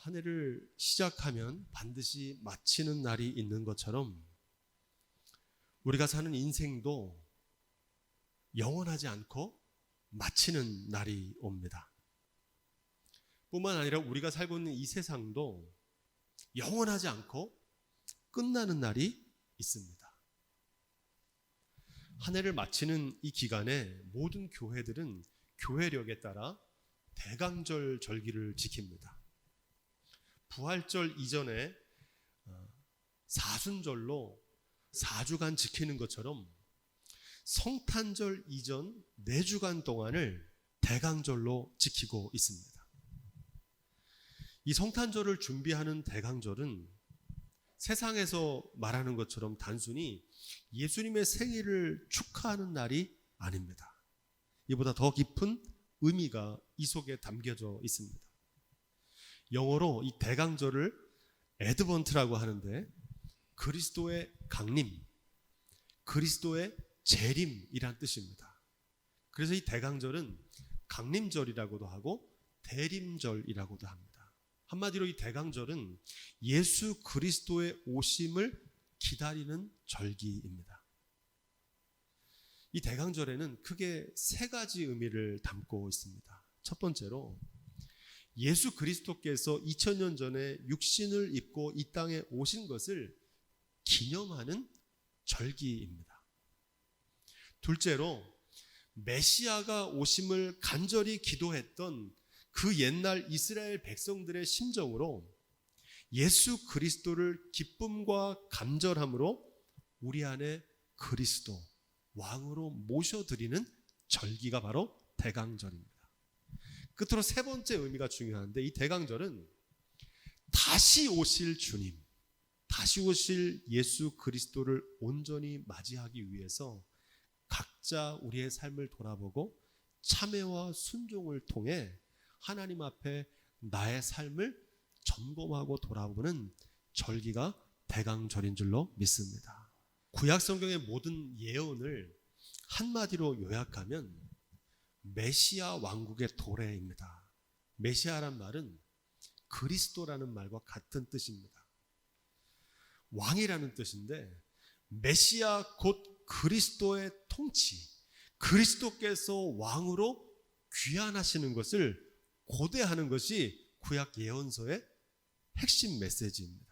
한 해를 시작하면 반드시 마치는 날이 있는 것처럼 우리가 사는 인생도 영원하지 않고 마치는 날이 옵니다. 뿐만 아니라 우리가 살고 있는 이 세상도 영원하지 않고 끝나는 날이 있습니다. 한 해를 마치는 이 기간에 모든 교회들은 교회력에 따라 대강절 절기를 지킵니다. 부활절 이전에 사순절로 4주간 지키는 것처럼 성탄절 이전 4주간 동안을 대강절로 지키고 있습니다. 이 성탄절을 준비하는 대강절은 세상에서 말하는 것처럼 단순히 예수님의 생일을 축하하는 날이 아닙니다. 이보다 더 깊은 의미가 이 속에 담겨져 있습니다. 영어로 이 대강절을 애드번트라고 하는데 그리스도의 강림, 그리스도의 재림이란 뜻입니다. 그래서 이 대강절은 강림절이라고도 하고 대림절이라고도 합니다. 한마디로 이 대강절은 예수 그리스도의 오심을 기다리는 절기입니다. 이 대강절에는 크게 3가지 의미를 담고 있습니다. 첫 번째로 예수 그리스도께서 2000년 전에 육신을 입고 이 땅에 오신 것을 기념하는 절기입니다. 둘째로 메시아가 오심을 간절히 기도했던 그 옛날 이스라엘 백성들의 심정으로 예수 그리스도를 기쁨과 간절함으로 우리 안에 그리스도 왕으로 모셔드리는 절기가 바로 대강절입니다. 끝으로 3번째 의미가 중요한데 이 대강절은 다시 오실 주님, 다시 오실 예수 그리스도를 온전히 맞이하기 위해서 각자 우리의 삶을 돌아보고 참회와 순종을 통해 하나님 앞에 나의 삶을 점검하고 돌아보는 절기가 대강절인 줄로 믿습니다. 구약 성경의 모든 예언을 한마디로 요약하면 메시아 왕국의 도래입니다. 메시아란 말은 그리스도라는 말과 같은 뜻입니다. 왕이라는 뜻인데 메시아 곧 그리스도의 통치, 그리스도께서 왕으로 귀환하시는 것을 고대하는 것이 구약 예언서의 핵심 메시지입니다.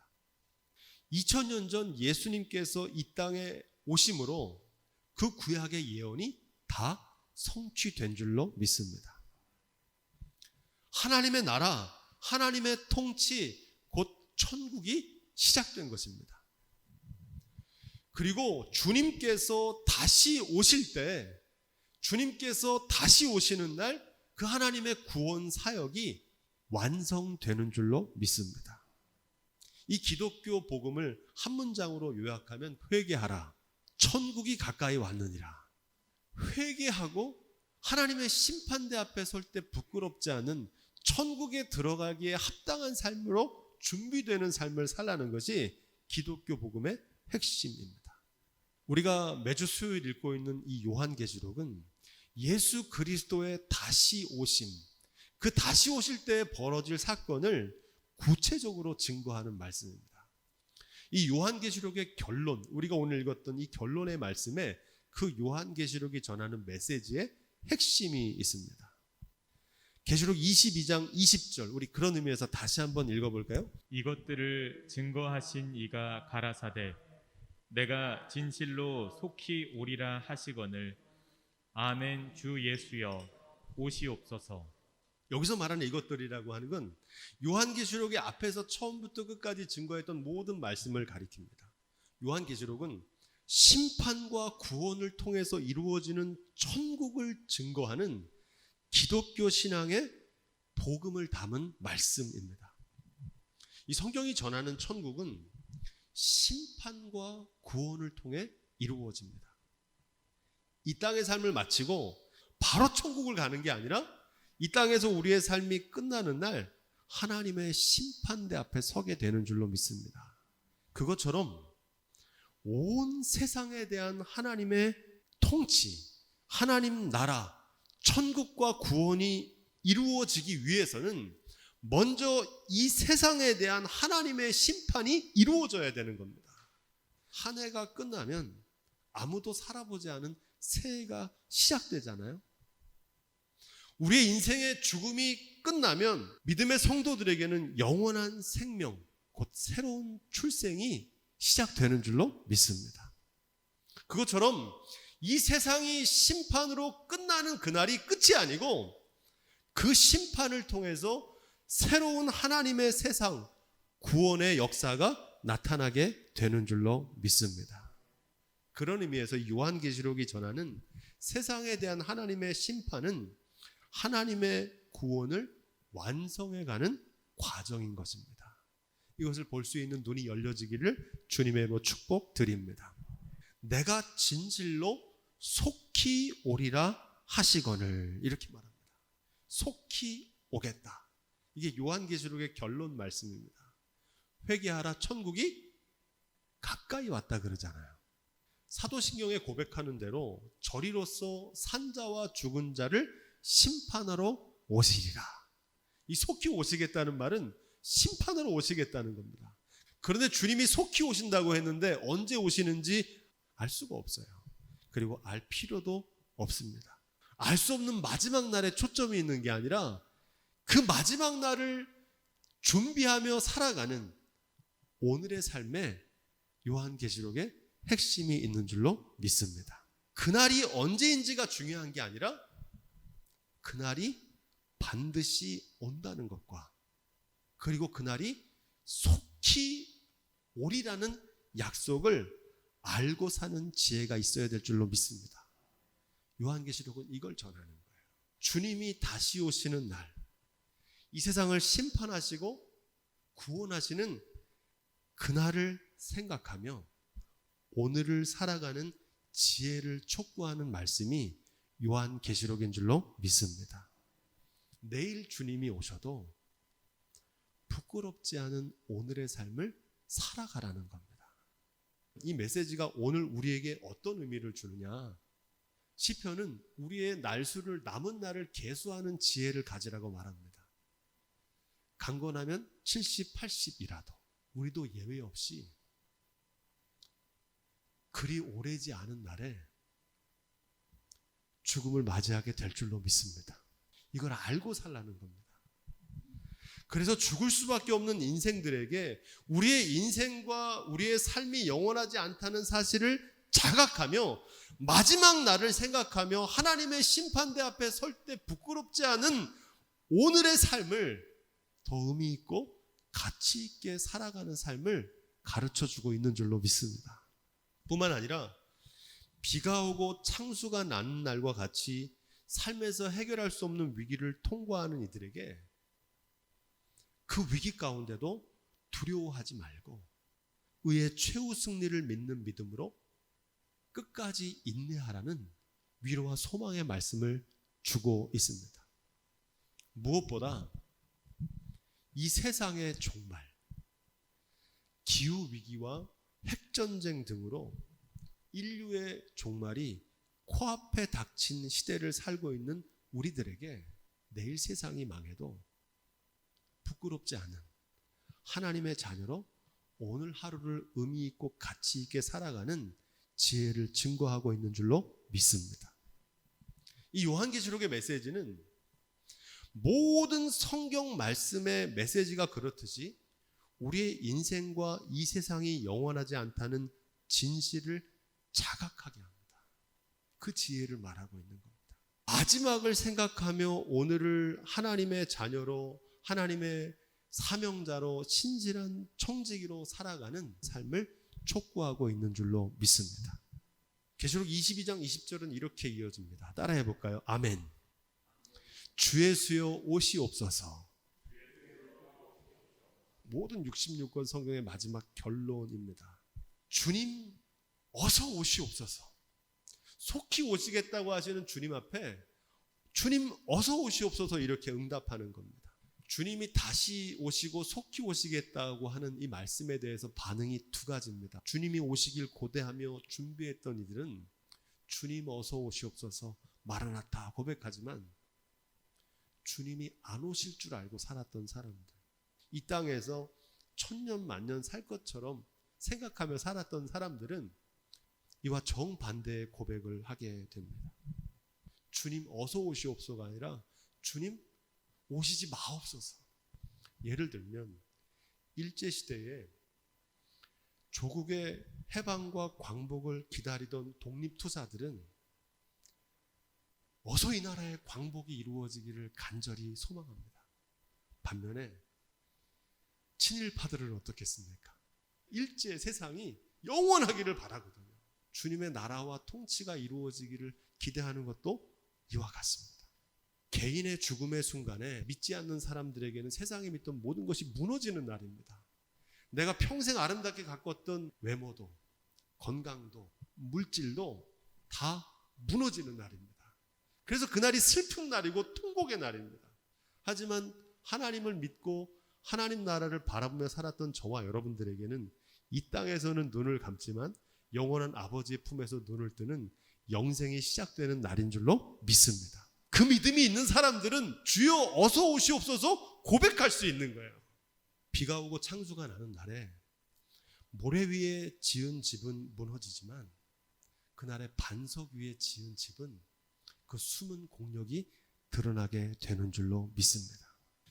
2000년 전 예수님께서 이 땅에 오심으로 그 구약의 예언이 다 성취된 줄로 믿습니다. 하나님의 나라, 하나님의 통치, 곧 천국이 시작된 것입니다. 그리고 주님께서 다시 오실 때, 주님께서 다시 오시는 날 그 하나님의 구원 사역이 완성되는 줄로 믿습니다. 이 기독교 복음을 한 문장으로 요약하면 회개하라, 천국이 가까이 왔느니라. 회개하고 하나님의 심판대 앞에 설 때 부끄럽지 않은 천국에 들어가기에 합당한 삶으로 준비되는 삶을 살라는 것이 기독교 복음의 핵심입니다. 우리가 매주 수요일 읽고 있는 이 요한계시록은 예수 그리스도의 다시 오심, 그 다시 오실 때 벌어질 사건을 구체적으로 증거하는 말씀입니다. 이 요한계시록의 결론, 우리가 오늘 읽었던 이 결론의 말씀에 그 요한계시록이 전하는 메시지의 핵심이 있습니다. 계시록 22장 20절, 우리 그런 의미에서 다시 한번 읽어볼까요? 이것들을 증거하신 이가 가라사대 내가 진실로 속히 오리라 하시거늘 아멘 주 예수여 오시옵소서. 여기서 말하는 이것들이라고 하는 건 요한계시록의 앞에서 처음부터 끝까지 증거했던 모든 말씀을 가리킵니다. 요한계시록은 심판과 구원을 통해서 이루어지는 천국을 증거하는 기독교 신앙의 복음을 담은 말씀입니다. 이 성경이 전하는 천국은 심판과 구원을 통해 이루어집니다. 이 땅의 삶을 마치고 바로 천국을 가는 게 아니라 이 땅에서 우리의 삶이 끝나는 날 하나님의 심판대 앞에 서게 되는 줄로 믿습니다. 그것처럼 온 세상에 대한 하나님의 통치, 하나님 나라, 천국과 구원이 이루어지기 위해서는 먼저 이 세상에 대한 하나님의 심판이 이루어져야 되는 겁니다. 한 해가 끝나면 아무도 살아보지 않은 새해가 시작되잖아요. 우리의 인생의 죽음이 끝나면 믿음의 성도들에게는 영원한 생명, 곧 새로운 출생이 시작되는 줄로 믿습니다. 그것처럼 이 세상이 심판으로 끝나는 그날이 끝이 아니고 그 심판을 통해서 새로운 하나님의 세상, 구원의 역사가 나타나게 되는 줄로 믿습니다. 그런 의미에서 요한계시록이 전하는 세상에 대한 하나님의 심판은 하나님의 구원을 완성해가는 과정인 것입니다. 이것을 볼 수 있는 눈이 열려지기를 주님의 이름으로 축복드립니다. 내가 진실로 속히 오리라 하시거늘, 이렇게 말합니다. 속히 오겠다. 이게 요한계시록의 결론 말씀입니다. 회개하라, 천국이 가까이 왔다 그러잖아요. 사도신경에 고백하는 대로 저리로서 산자와 죽은 자를 심판하러 오시리라. 이 속히 오시겠다는 말은 심판하러 오시겠다는 겁니다. 그런데 주님이 속히 오신다고 했는데 언제 오시는지 알 수가 없어요. 그리고 알 필요도 없습니다. 알 수 없는 마지막 날에 초점이 있는 게 아니라 그 마지막 날을 준비하며 살아가는 오늘의 삶에 요한계시록의 핵심이 있는 줄로 믿습니다. 그날이 언제인지가 중요한 게 아니라 그날이 반드시 온다는 것과 그리고 그날이 속히 오리라는 약속을 알고 사는 지혜가 있어야 될 줄로 믿습니다. 요한계시록은 이걸 전하는 거예요. 주님이 다시 오시는 날, 이 세상을 심판하시고 구원하시는 그날을 생각하며 오늘을 살아가는 지혜를 촉구하는 말씀이 요한계시록인 줄로 믿습니다. 내일 주님이 오셔도 부끄럽지 않은 오늘의 삶을 살아가라는 겁니다. 이 메시지가 오늘 우리에게 어떤 의미를 주느냐? 시편은 우리의 날수를, 남은 날을 계수하는 지혜를 가지라고 말합니다. 강건하면 70, 80이라도 우리도 예외 없이 그리 오래지 않은 날에 죽음을 맞이하게 될 줄로 믿습니다. 이걸 알고 살라는 겁니다. 그래서 죽을 수밖에 없는 인생들에게 우리의 인생과 우리의 삶이 영원하지 않다는 사실을 자각하며 마지막 날을 생각하며 하나님의 심판대 앞에 설 때 부끄럽지 않은 오늘의 삶을 더 의미 있고 가치 있게 살아가는 삶을 가르쳐주고 있는 줄로 믿습니다. 뿐만 아니라 비가 오고 창수가 나는 날과 같이 삶에서 해결할 수 없는 위기를 통과하는 이들에게 그 위기 가운데도 두려워하지 말고 의의 최후 승리를 믿는 믿음으로 끝까지 인내하라는 위로와 소망의 말씀을 주고 있습니다. 무엇보다 이 세상의 종말, 기후위기와 핵전쟁 등으로 인류의 종말이 코앞에 닥친 시대를 살고 있는 우리들에게 내일 세상이 망해도 부끄럽지 않은 하나님의 자녀로 오늘 하루를 의미 있고 가치 있게 살아가는 지혜를 증거하고 있는 줄로 믿습니다. 이 요한계시록의 메시지는 모든 성경 말씀의 메시지가 그렇듯이 우리의 인생과 이 세상이 영원하지 않다는 진실을 자각하게 합니다. 그 지혜를 말하고 있는 겁니다. 마지막을 생각하며 오늘을 하나님의 자녀로, 하나님의 사명자로, 신실한 청지기로 살아가는 삶을 촉구하고 있는 줄로 믿습니다. 계시록 22장 20절은 이렇게 이어집니다. 따라해 볼까요? 아멘. 주 예수여 오시옵소서. 모든 66권 성경의 마지막 결론입니다. 주님 어서 오시옵소서. 속히 오시겠다고 하시는 주님 앞에 주님 어서 오시옵소서 이렇게 응답하는 겁니다. 주님이 다시 오시고 속히 오시겠다고 하는 이 말씀에 대해서 반응이 두 가지입니다. 주님이 오시길 고대하며 준비했던 이들은 주님 어서 오시옵소서 마라나타 고백하지만 주님이 안 오실 줄 알고 살았던 사람들, 이 땅에서 천년 만년 살 것처럼 생각하며 살았던 사람들은 이와 정반대의 고백을 하게 됩니다. 주님 어서 오시옵소가 아니라 주님 오시지 마옵소서. 예를 들면 일제시대에 조국의 해방과 광복을 기다리던 독립투사들은 어서 이 나라의 광복이 이루어지기를 간절히 소망합니다. 반면에 친일파들은 어떻겠습니까? 일제 세상이 영원하기를 바라거든요. 주님의 나라와 통치가 이루어지기를 기대하는 것도 이와 같습니다. 개인의 죽음의 순간에 믿지 않는 사람들에게는 세상에 믿던 모든 것이 무너지는 날입니다. 내가 평생 아름답게 가꿨던 외모도 건강도 물질도 다 무너지는 날입니다. 그래서 그날이 슬픈 날이고 통곡의 날입니다. 하지만 하나님을 믿고 하나님 나라를 바라보며 살았던 저와 여러분들에게는 이 땅에서는 눈을 감지만 영원한 아버지의 품에서 눈을 뜨는 영생이 시작되는 날인 줄로 믿습니다. 그 믿음이 있는 사람들은 주여 어서 오시옵소서 고백할 수 있는 거예요. 비가 오고 창수가 나는 날에 모래 위에 지은 집은 무너지지만 그날의 반석 위에 지은 집은 그 숨은 공력이 드러나게 되는 줄로 믿습니다.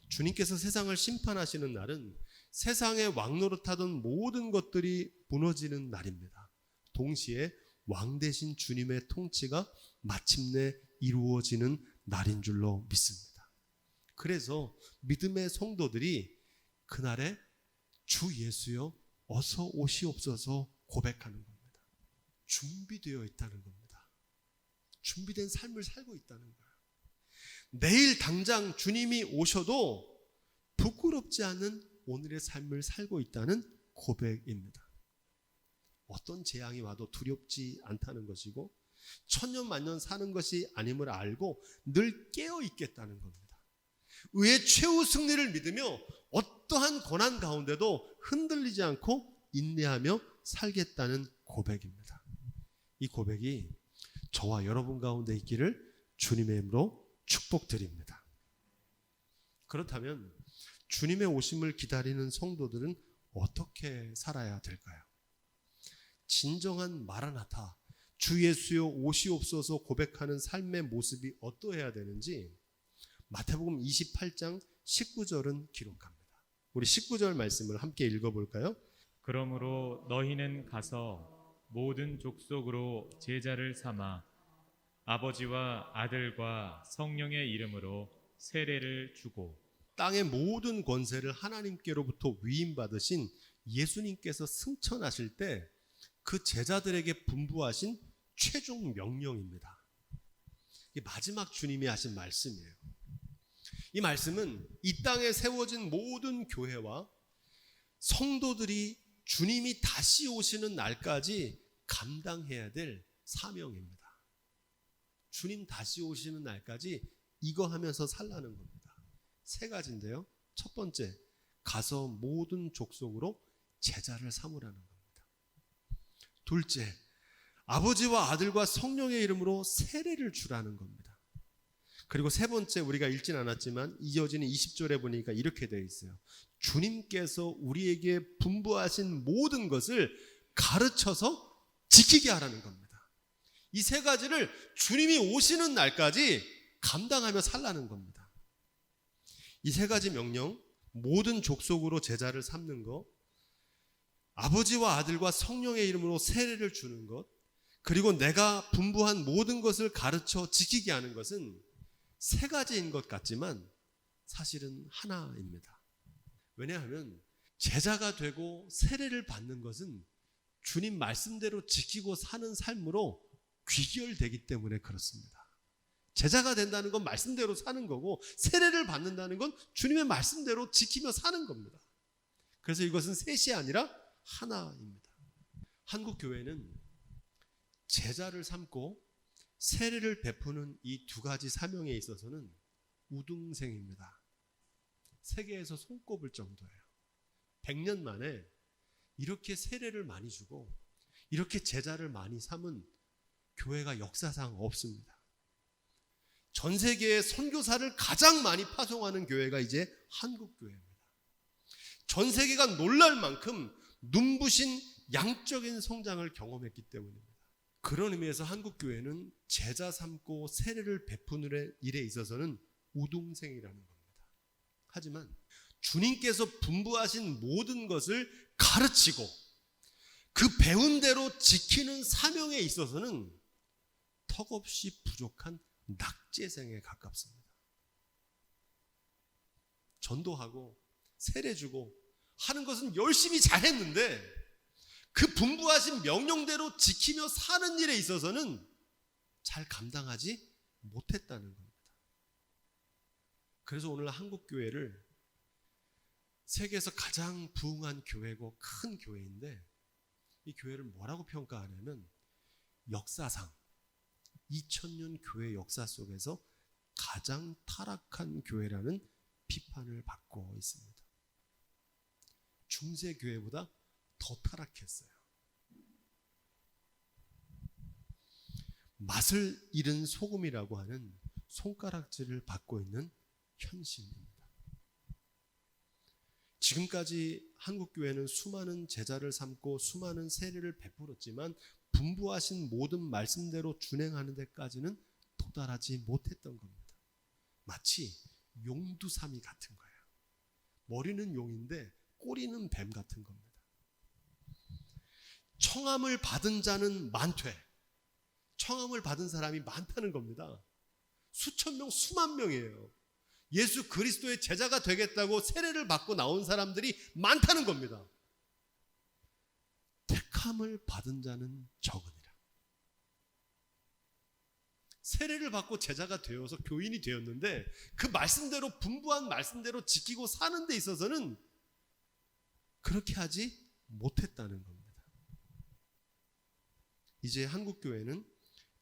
주님께서 세상을 심판하시는 날은 세상에 왕노릇하던 모든 것들이 무너지는 날입니다. 동시에 왕 대신 주님의 통치가 마침내 이루어지는 날인 줄로 믿습니다. 그래서 믿음의 성도들이 그날에 주 예수여 어서 오시옵소서 고백하는 겁니다. 준비되어 있다는 겁니다. 준비된 삶을 살고 있다는 거예요. 내일 당장 주님이 오셔도 부끄럽지 않은 오늘의 삶을 살고 있다는 고백입니다. 어떤 재앙이 와도 두렵지 않다는 것이고 천년 만년 사는 것이 아님을 알고 늘 깨어 있겠다는 겁니다. 의의 최후 승리를 믿으며 어떠한 고난 가운데도 흔들리지 않고 인내하며 살겠다는 고백입니다. 이 고백이 저와 여러분 가운데 있기를 주님의 이름으로 축복드립니다. 그렇다면 주님의 오심을 기다리는 성도들은 어떻게 살아야 될까요? 진정한 마라나타, 주 예수여 오시옵소서 고백하는 삶의 모습이 어떠해야 되는지 마태복음 28장 19절은 기록합니다. 우리 19절 말씀을 함께 읽어볼까요? 그러므로 너희는 가서 모든 족속으로 제자를 삼아 아버지와 아들과 성령의 이름으로 세례를 주고 땅의 모든 권세를 하나님께로부터 위임받으신 예수님께서 승천하실 때 그 제자들에게 분부하신 최종 명령입니다. 이 마지막 주님이 하신 말씀이에요. 이 말씀은 이 땅에 세워진 모든 교회와 성도들이 주님이 다시 오시는 날까지 감당해야 될 사명입니다. 주님 다시 오시는 날까지 이거 하면서 살라는 겁니다. 세 가지인데요. 첫 번째, 가서 모든 족속으로 제자를 삼으라는 겁니다. 둘째, 아버지와 아들과 성령의 이름으로 세례를 주라는 겁니다. 그리고 세 번째, 우리가 읽진 않았지만 이어지는 20절에 보니까 이렇게 되어 있어요. 주님께서 우리에게 분부하신 모든 것을 가르쳐서 지키게 하라는 겁니다. 이 세 가지를 주님이 오시는 날까지 감당하며 살라는 겁니다. 이 세 가지 명령, 모든 족속으로 제자를 삼는 것, 아버지와 아들과 성령의 이름으로 세례를 주는 것, 그리고 내가 분부한 모든 것을 가르쳐 지키게 하는 것은 세 가지인 것 같지만 사실은 하나입니다. 왜냐하면 제자가 되고 세례를 받는 것은 주님 말씀대로 지키고 사는 삶으로 귀결되기 때문에 그렇습니다. 제자가 된다는 건 말씀대로 사는 거고 세례를 받는다는 건 주님의 말씀대로 지키며 사는 겁니다. 그래서 이것은 셋이 아니라 하나입니다. 한국 교회는 제자를 삼고 세례를 베푸는 이 두 가지 사명에 있어서는 우등생입니다. 세계에서 손꼽을 정도예요. 100년 만에 이렇게 세례를 많이 주고 이렇게 제자를 많이 삼은 교회가 역사상 없습니다. 전 세계의 선교사를 가장 많이 파송하는 교회가 이제 한국교회입니다. 전 세계가 놀랄 만큼 눈부신 양적인 성장을 경험했기 때문입니다. 그런 의미에서 한국교회는 제자 삼고 세례를 베푸는 일에 있어서는 우등생이라는 겁니다. 하지만 주님께서 분부하신 모든 것을 가르치고 그 배운 대로 지키는 사명에 있어서는 턱없이 부족한 낙제생에 가깝습니다. 전도하고 세례 주고 하는 것은 열심히 잘했는데 그 분부하신 명령대로 지키며 사는 일에 있어서는 잘 감당하지 못했다는 겁니다. 그래서 오늘 한국교회를 세계에서 가장 부흥한 교회고 큰 교회인데 이 교회를 뭐라고 평가하냐면 역사상 2000년 교회 역사 속에서 가장 타락한 교회라는 비판을 받고 있습니다. 중세교회보다 더 타락했어요. 맛을 잃은 소금이라고 하는 손가락질을 받고 있는 현실입니다. 지금까지 한국교회는 수많은 제자를 삼고 수많은 세례를 베풀었지만 분부하신 모든 말씀대로 준행하는 데까지는 도달하지 못했던 겁니다. 마치 용두사미 같은 거예요. 머리는 용인데 꼬리는 뱀 같은 겁니다. 청함을 받은 자는 많되 청함을 받은 사람이 많다는 겁니다. 수천 명, 수만 명이에요. 예수 그리스도의 제자가 되겠다고 세례를 받고 나온 사람들이 많다는 겁니다. 택함을 받은 자는 적으니라. 세례를 받고 제자가 되어서 교인이 되었는데 그 말씀대로 분부한 말씀대로 지키고 사는 데 있어서는 그렇게 하지 못했다는 겁니다. 이제 한국교회는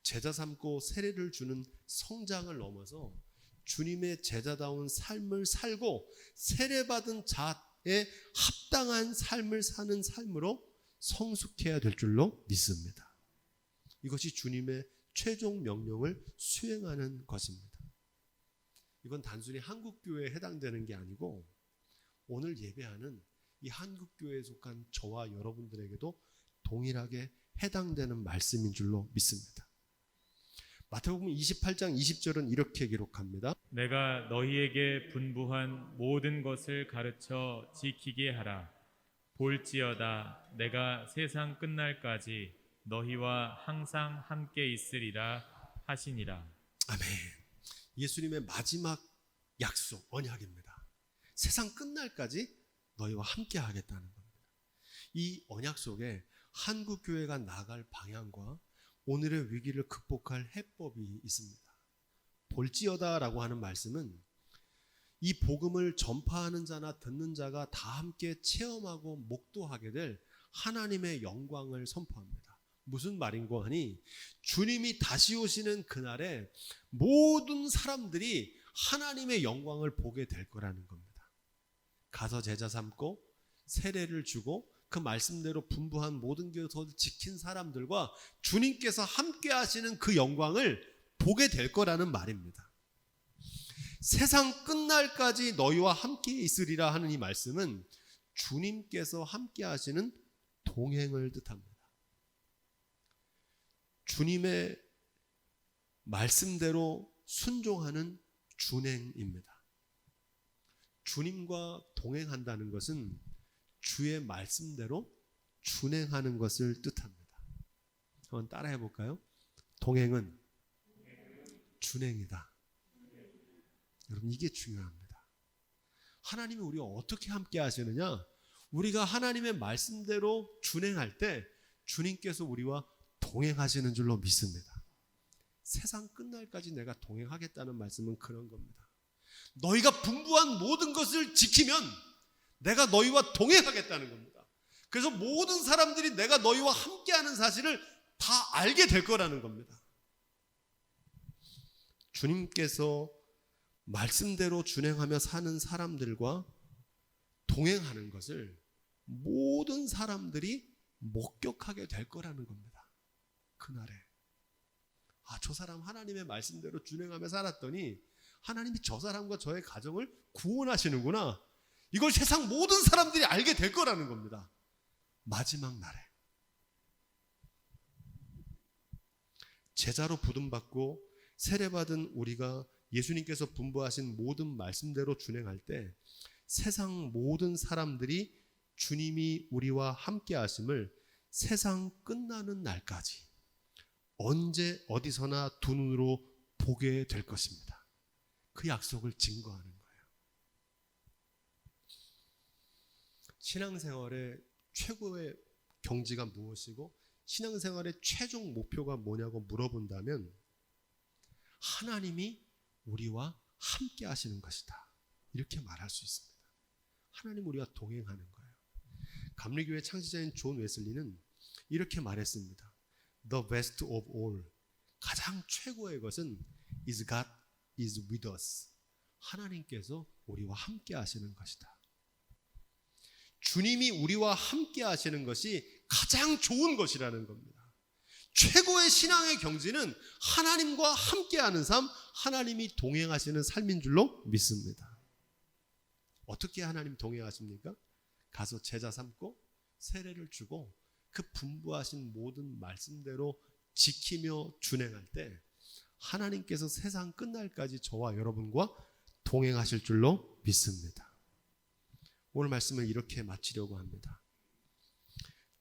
제자 삼고 세례를 주는 성장을 넘어서 주님의 제자다운 삶을 살고 세례받은 자에 합당한 삶을 사는 삶으로 성숙해야 될 줄로 믿습니다. 이것이 주님의 최종 명령을 수행하는 것입니다. 이건 단순히 한국교회에 해당되는 게 아니고 오늘 예배하는 이 한국교회에 속한 저와 여러분들에게도 동일하게 해당되는 말씀인 줄로 믿습니다. 마태복음 28장 20절은 이렇게 기록합니다. 내가 너희에게 분부한 모든 것을 가르쳐 지키게 하라. 볼지어다 내가 세상 끝날까지 너희와 항상 함께 있으리라 하시니라. 아멘. 예수님의 마지막 약속, 언약입니다. 세상 끝날까지 너희와 함께 하겠다는 겁니다. 이 언약 속에 한국교회가 나아갈 방향과 오늘의 위기를 극복할 해법이 있습니다. 볼지어다라고 하는 말씀은 이 복음을 전파하는 자나 듣는 자가 다 함께 체험하고 목도하게 될 하나님의 영광을 선포합니다. 무슨 말인고 하니 주님이 다시 오시는 그날에 모든 사람들이 하나님의 영광을 보게 될 거라는 겁니다. 가서 제자 삼고 세례를 주고 그 말씀대로 분부한 모든 것을 지킨 사람들과 주님께서 함께 하시는 그 영광을 보게 될 거라는 말입니다. 세상 끝날까지 너희와 함께 있으리라 하는 이 말씀은 주님께서 함께 하시는 동행을 뜻합니다. 주님의 말씀대로 순종하는 준행입니다. 주님과 동행한다는 것은 주의 말씀대로 준행하는 것을 뜻합니다. 한번 따라해 볼까요? 동행은 준행이다. 여러분 이게 중요합니다. 하나님이 우리와 어떻게 함께 하시느냐? 우리가 하나님의 말씀대로 준행할 때 주님께서 우리와 동행하시는 줄로 믿습니다. 세상 끝날까지 내가 동행하겠다는 말씀은 그런 겁니다. 너희가 분부한 모든 것을 지키면 내가 너희와 동행하겠다는 겁니다. 그래서 모든 사람들이 내가 너희와 함께하는 사실을 다 알게 될 거라는 겁니다. 주님께서 말씀대로 준행하며 사는 사람들과 동행하는 것을 모든 사람들이 목격하게 될 거라는 겁니다. 그날에 저 사람 하나님의 말씀대로 준행하며 살았더니 하나님이 저 사람과 저의 가정을 구원하시는구나. 이걸 세상 모든 사람들이 알게 될 거라는 겁니다. 마지막 날에 제자로 부름받고 세례받은 우리가 예수님께서 분부하신 모든 말씀대로 준행할 때 세상 모든 사람들이 주님이 우리와 함께 하심을 세상 끝나는 날까지 언제 어디서나 두 눈으로 보게 될 것입니다. 그 약속을 증거하는 거예요. 신앙생활의 최고의 경지가 무엇이고 신앙생활의 최종 목표가 뭐냐고 물어본다면 하나님이 우리와 함께 하시는 것이다. 이렇게 말할 수 있습니다. 하나님 우리와 동행하는 거예요. 감리교회 창시자인 존 웨슬리는 이렇게 말했습니다. The best of all, 가장 최고의 것은 is God is with us. 하나님께서 우리와 함께 하시는 것이다. 주님이 우리와 함께 하시는 것이 가장 좋은 것이라는 겁니다. 최고의 신앙의 경지는 하나님과 함께하는 삶, 하나님이 동행하시는 삶인 줄로 믿습니다. 어떻게 하나님 동행하십니까? 가서 제자 삼고 세례를 주고 그 분부하신 모든 말씀대로 지키며 준행할 때 하나님께서 세상 끝날까지 저와 여러분과 동행하실 줄로 믿습니다. 오늘 말씀을 이렇게 마치려고 합니다.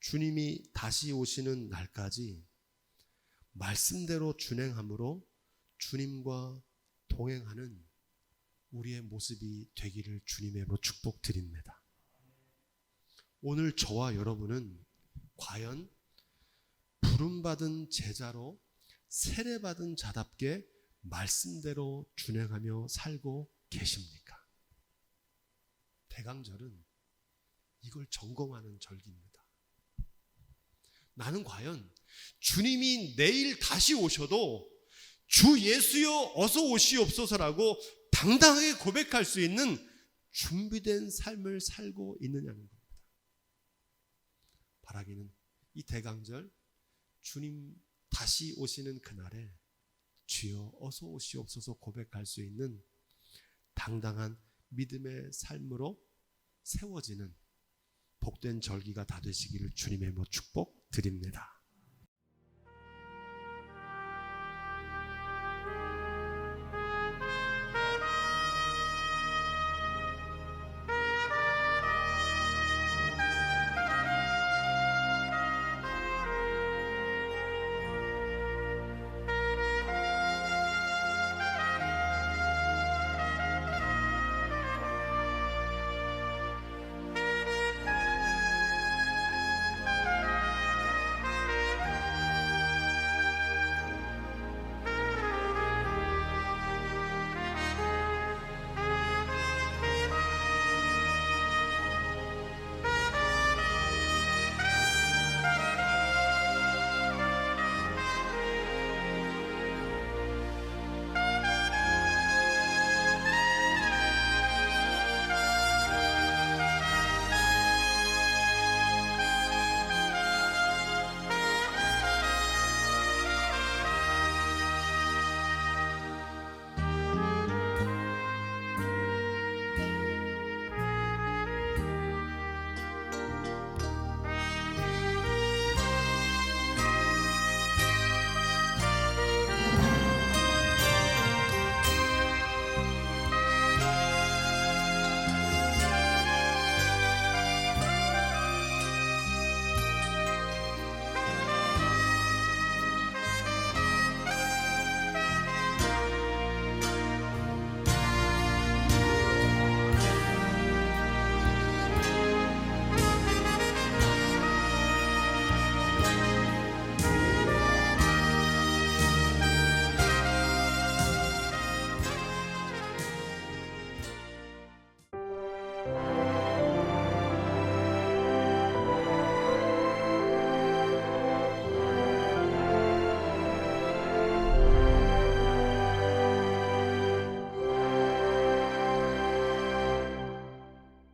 주님이 다시 오시는 날까지 말씀대로 준행함으로 주님과 동행하는 우리의 모습이 되기를 주님으로 축복드립니다. 오늘 저와 여러분은 과연 부름받은 제자로 세례받은 자답게 말씀대로 준행하며 살고 계십니까? 대강절은 이걸 점검하는 절기입니다. 나는 과연 주님이 내일 다시 오셔도 주 예수여 어서 오시옵소서라고 당당하게 고백할 수 있는 준비된 삶을 살고 있느냐는 겁니다. 바라기는 이 대강절 주님 다시 오시는 그날에 주여 어서 오시옵소서 고백할 수 있는 당당한 믿음의 삶으로 세워지는 복된 절기가 다 되시기를 주님의 축복드립니다.